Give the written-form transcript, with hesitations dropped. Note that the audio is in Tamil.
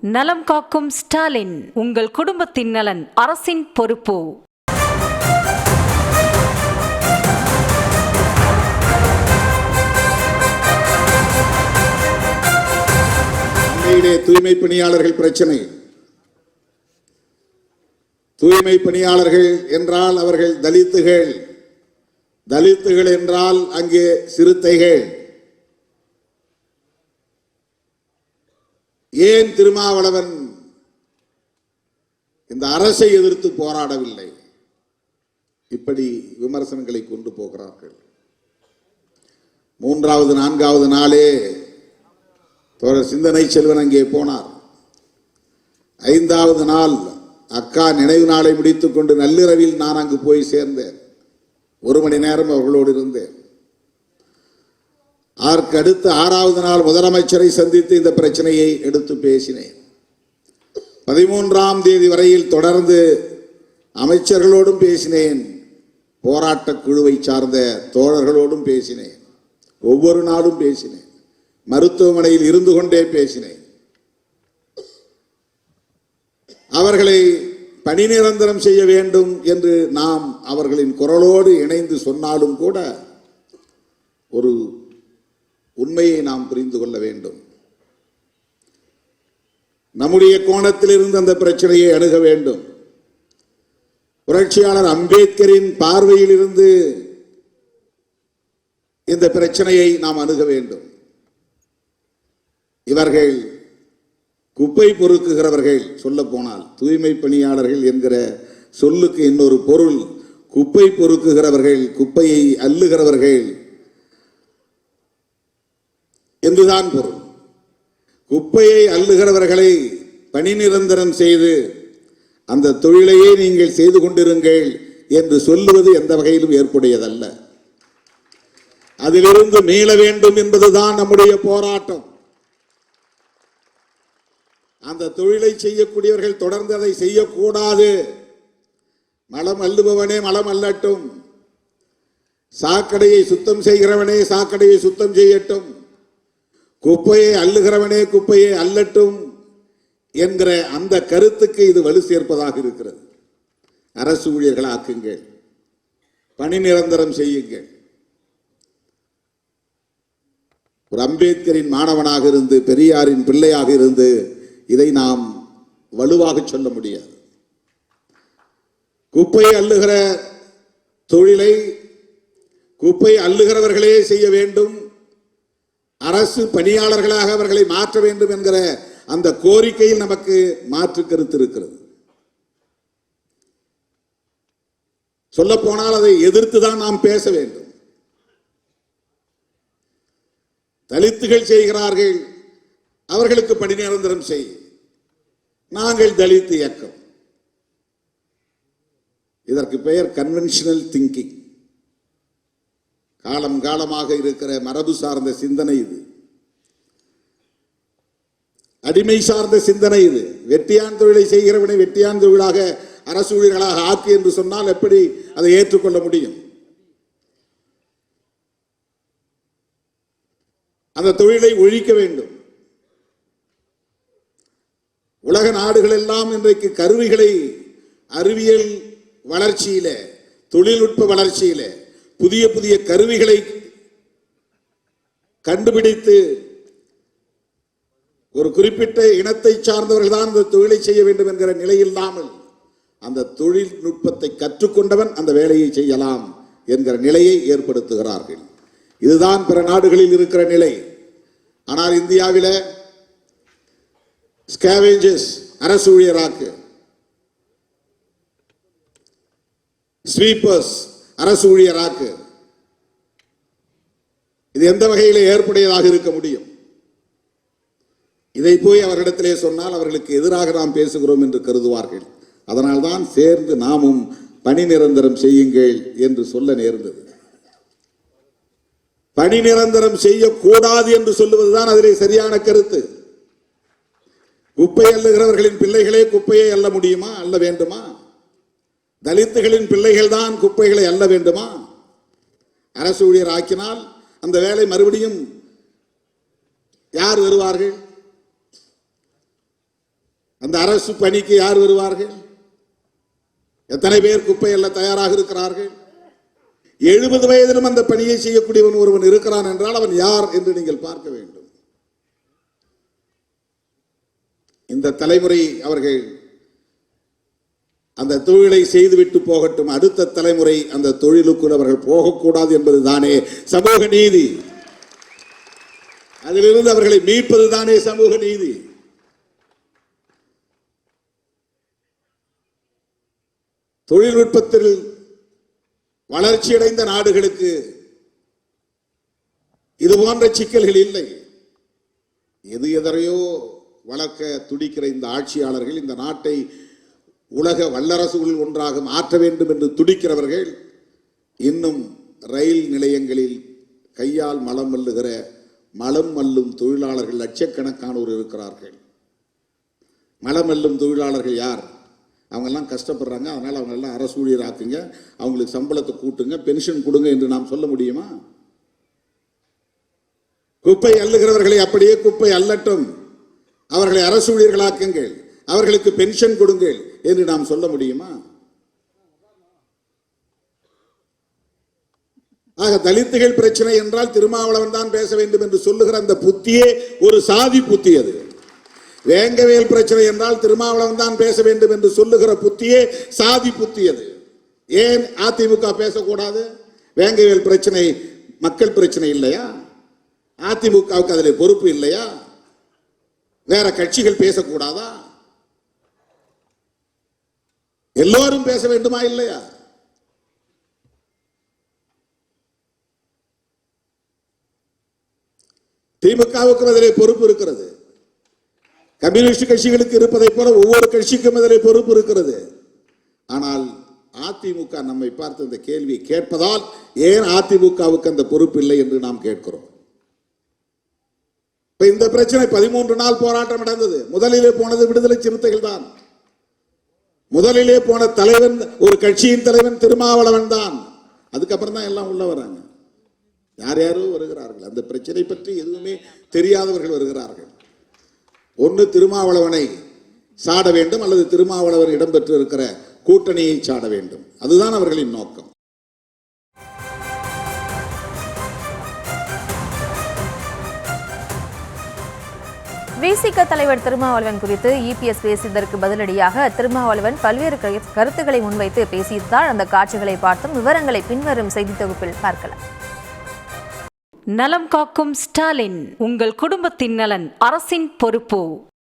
நலம் காக்கும் ஸ்டாலின். உங்கள் குடும்பத்தின் நலன் அரசின் பொறுப்பு. தூய்மை பணியாளர்கள் பிரச்சனை. தூய்மை பணியாளர்கள் என்றால் அவர்கள் தலித்துகள், தலித்துகள் என்றால் அங்கே சிறுத்தைகள். ஏன் திருமாவளவன் இந்த அரசை எதிர்த்து போராடவில்லை? இப்படி விமர்சனங்களை கொண்டு போகிறார்கள். மூன்றாவது நான்காவது நாளே தோழர் சிந்தனை செல்வன் அங்கே போனார். ஐந்தாவது நாள் அக்கா நினைவு நாளை முடித்துக் கொண்டு நள்ளிரவில் நான் அங்கு போய் சேர்ந்தேன். 1 மணி நேரம் அவர்களோடு இருந்தேன். அதற்கு அடுத்து 6வது நாள் முதலமைச்சரை சந்தித்து இந்த பிரச்சனையை எடுத்து பேசினேன். 13ஆம் தேதி வரையில் தொடர்ந்து அமைச்சர்களோடும் பேசினேன், போராட்ட குழுவை சார்ந்த தோழர்களோடும் பேசினேன், ஒவ்வொரு நாளும் பேசினேன், மருத்துவமனையில் இருந்து கொண்டே பேசினேன். அவர்களை பணி நிரந்தரம் செய்ய வேண்டும் என்று நாம் அவர்களின் குரலோடு இணைந்து சொன்னாலும் கூட ஒரு உண்மையை நாம் புரிந்து கொள்ள வேண்டும். நம்முடைய கோணத்தில் இருந்து அந்த பிரச்சனையை அணுக வேண்டும். புரட்சியாளர் அம்பேத்கரின் பார்வையில் இருந்து இந்த பிரச்சனையை நாம் அணுக வேண்டும். இவர்கள் குப்பை பொறுக்குகிறவர்கள். சொல்ல போனால் தூய்மை பணியாளர்கள் என்கிற சொல்லுக்கு இன்னொரு பொருள் குப்பை பொறுக்குகிறவர்கள், குப்பையை அள்ளுகிறவர்கள் என்றுதான் பொருள். குப்பையை அள்ளுகிறவர்களை பணி நிரந்தரம் செய்து அந்த தொழிலையே நீங்கள் செய்து கொண்டிருங்கள் என்று சொல்லுவது எந்த வகையிலும் ஏற்புடையதல்ல. அதிலிருந்து மீள வேண்டும் என்பதுதான் நம்முடைய போராட்டம். அந்த தொழிலை செய்யக்கூடியவர்கள் தொடர்ந்து அதை செய்யக்கூடாது. மலம் அள்ளுபவனே மலம் அள்ளட்டும், சாக்கடையை சுத்தம் செய்கிறவனே சாக்கடையை சுத்தம் செய்யட்டும், குப்பையை அள்ளுகிறவனே குப்பையை அள்ளட்டும் என்கிற அந்த கருத்துக்கு இது வலு சேர்ப்பதாக இருக்கிறது. அரசு ஊழியர்கள் ஆக்குங்கள், பணி நிரந்தரம் செய்யுங்கள். ஒரு அம்பேத்கரின் மாணவனாக இருந்து, பெரியாரின் பிள்ளையாக இருந்து இதை நாம் வலுவாக சொல்ல முடியாது. குப்பை அள்ளுகிற தொழிலை குப்பை அள்ளுகிறவர்களே செய்ய வேண்டும், அரசு பணியாளர்களாக அவர்களை மாற்ற வேண்டும் என்கிற அந்த கோரிக்கையில் நமக்கு மாற்று கருத்து இருக்கிறது. சொல்ல போனால் அதை எதிர்த்துதான் நாம் பேச வேண்டும். தலித்துகள் செய்கிறார்கள், அவர்களுக்கு பணி நிரந்தரம் செய். நாங்கள் தலித் இயக்கம். இதற்கு பெயர் கன்வென்ஷனல் திங்கிங். காலம் காலமாக இருக்கிற மரபு சார்ந்த சிந்தனை இது, அடிமை சார்ந்த சிந்தனை இது. வெட்டியான் தொழிலை செய்கிறவனை வெட்டியான் தொழிலாக அரசு ஊழியர்களாக ஆக்கு என்று சொன்னால் எப்படி அதை ஏற்றுக்கொள்ள முடியும்? அந்த தொழிலை ஒழிக்க வேண்டும். உலக நாடுகள் எல்லாம் இன்றைக்கு கருவிகளை அறிவியல் வளர்ச்சியில, தொழில்நுட்ப வளர்ச்சியில புதிய புதிய கருவிகளை கண்டுபிடித்து ஒரு குறிப்பிட்ட இனத்தை சார்ந்தவர்கள் தான் அந்த தொழிலை செய்ய வேண்டும் என்கிற நிலை இல்லாமல் அந்த தொழில்நுட்பத்தை கற்றுக்கொண்டவன் அந்த வேலையை செய்யலாம் என்கிற நிலையை ஏற்படுத்துகிறார்கள். இதுதான் பிற நாடுகளில் இருக்கிற நிலை. ஆனால் இந்தியாவில ஸ்கேவேஞ்சர்ஸ் அரசு ஊழியராக்கு, ஸ்வீப்பர்ஸ் அரசு ஊழியராக்கு. இது எந்த வகையில் ஏற்புடையதாக இருக்க முடியும்? இதை போய் அவர்களிடத்திலே சொன்னால் அவர்களுக்கு எதிராக நாம் பேசுகிறோம் என்று கருதுவார்கள். அதனால்தான் சேர்ந்து நாமும் பணி நிரந்தரம் செய்யுங்கள் என்று சொல்ல நேர்ந்தது. பணி நிரந்தரம் செய்யக்கூடாது என்று சொல்லுவதுதான் அதிலே சரியான கருத்து. குப்பை அள்ளுகிறவர்களின் பிள்ளைகளே குப்பையை அள்ள முடியுமா? அள்ள வேண்டுமா? தலித்துகளின் பிள்ளைகள் தான் குப்பைகளை அள்ள வேண்டுமா? அரசு ஊழியர் ஆக்கினால் அந்த வேலை மறுபடியும் யார் வருவார்கள்? அந்த அரசு பணிக்கு யார் வருவார்கள்? எத்தனை பேர் குப்பை எல்ல தயாராக இருக்கிறார்கள்? 70 வயதிலும் அந்த பணியை செய்யக்கூடியவன் ஒருவன் இருக்கிறான் என்றால் அவன் யார் என்று நீங்கள் பார்க்க வேண்டும். இந்த தலைமுறை அவர்கள் அந்த தொழிலை செய்துவிட்டு போகட்டும், அடுத்த தலைமுறை அந்த தொழிலுக்குள் அவர்கள் போகக்கூடாது என்பதுதானே சமூக நீதி. அதிலிருந்து அவர்களை மீட்பதுதானே சமூக நீதி. தொழில்நுட்பத்தில் வளர்ச்சியடைந்த நாடுகளுக்கு இது போன்ற சிக்கல்கள் இல்லை. எதையோ வளர்க்க துடிக்கிற இந்த ஆட்சியாளர்கள் இந்த நாட்டை உலக வல்லரசுகளில் ஒன்றாக மாற்ற வேண்டும் என்று துடிக்கிறவர்கள் இன்னும் ரயில் நிலையங்களில் கையால் மலம் மல்லுகிற மலம் மல்லும் தொழிலாளர்கள் லட்சக்கணக்கானோர் இருக்கிறார்கள். மலம் மல்லும் தொழிலாளர்கள் யார்? அவங்கெல்லாம் கஷ்டப்படுறாங்க, அதனால் அவங்களெல்லாம் அரசு ஊழியர் ஆக்குங்க, அவங்களுக்கு சம்பளத்தை கூட்டுங்க, பென்ஷன் கொடுங்க என்று நாம் சொல்ல முடியுமா? குப்பை அள்ளுகிறவர்களை அப்படியே குப்பை அள்ளட்டும், அவர்களை அரசு ஊழியர்களாக்குங்கள், அவர்களுக்கு பென்ஷன் கொடுங்கள் என்று நாம் சொல்ல முடியுமா? ஆக தலித்துகள் பிரச்சனை என்றால் திருமாவளவன் தான் பேச வேண்டும் என்று சொல்லுகிற அந்த புத்தியே ஒரு சாதி புத்தி. அது வேங்கவேல் பிரச்சனை என்றால் திருமாவளவன் தான் பேச வேண்டும் என்று சொல்லுகிற புத்தியே சாதி புத்தி. அது ஏன் அதிமுக பேசக்கூடாது? வேங்கவேல் பிரச்சனை மக்கள் பிரச்சனை இல்லையா? அதிமுகவுக்கு அதில் பொறுப்பு இல்லையா? வேற கட்சிகள் பேசக்கூடாதா? எல்லோரும் பேச வேண்டுமா இல்லையா? திமுகவுக்கும் அதிலே பொறுப்பு இருக்கிறது, கம்யூனிஸ்ட் கட்சிகளுக்கு இருப்பதை போல ஒவ்வொரு கட்சிக்கும் அதிலே பொறுப்பு இருக்கிறது. ஆனால் அதிமுக நம்மை பார்த்து இந்த கேள்வியை கேட்பதால் ஏன் அதிமுகவுக்கு அந்த பொறுப்பு இல்லை என்று நாம் கேட்கிறோம். இந்த பிரச்சனை 13 நாள் போராட்டம் நடந்தது. முதலிலே போனது விடுதலை சிறுத்தைகள் தான். முதலிலே போன தலைவன், ஒரு கட்சியின் தலைவன் திருமாவளவன் தான். அதுக்கப்புறம் தான் எல்லாம் உள்ள வராங்க. யார் யாரோ வருகிறார்கள், அந்த பிரச்சனை பற்றி எதுவுமே தெரியாதவர்கள் வருகிறார்கள். ஒன்று திருமாவளவனை சாட வேண்டும், அல்லது திருமாவளவன் இடம்பெற்று இருக்கிற கூட்டணியை சாட வேண்டும். அதுதான் அவர்களின் நோக்கம். விசிக தலைவர் திருமாவளவன் குறித்து இபிஎஸ் பேசியதற்கு பதிலடியாக திருமாவளவன் பல்வேறு கருத்துக்களை முன்வைத்து பேசியதால் அந்த காட்சிகளை பார்த்தும் விவரங்களை பின்வரும் செய்தி தொகுப்பில் பார்க்கலாம். நலம் காக்கும் ஸ்டாலின், உங்கள் குடும்பத்தின் நலன் அரசின் பொறுப்பு.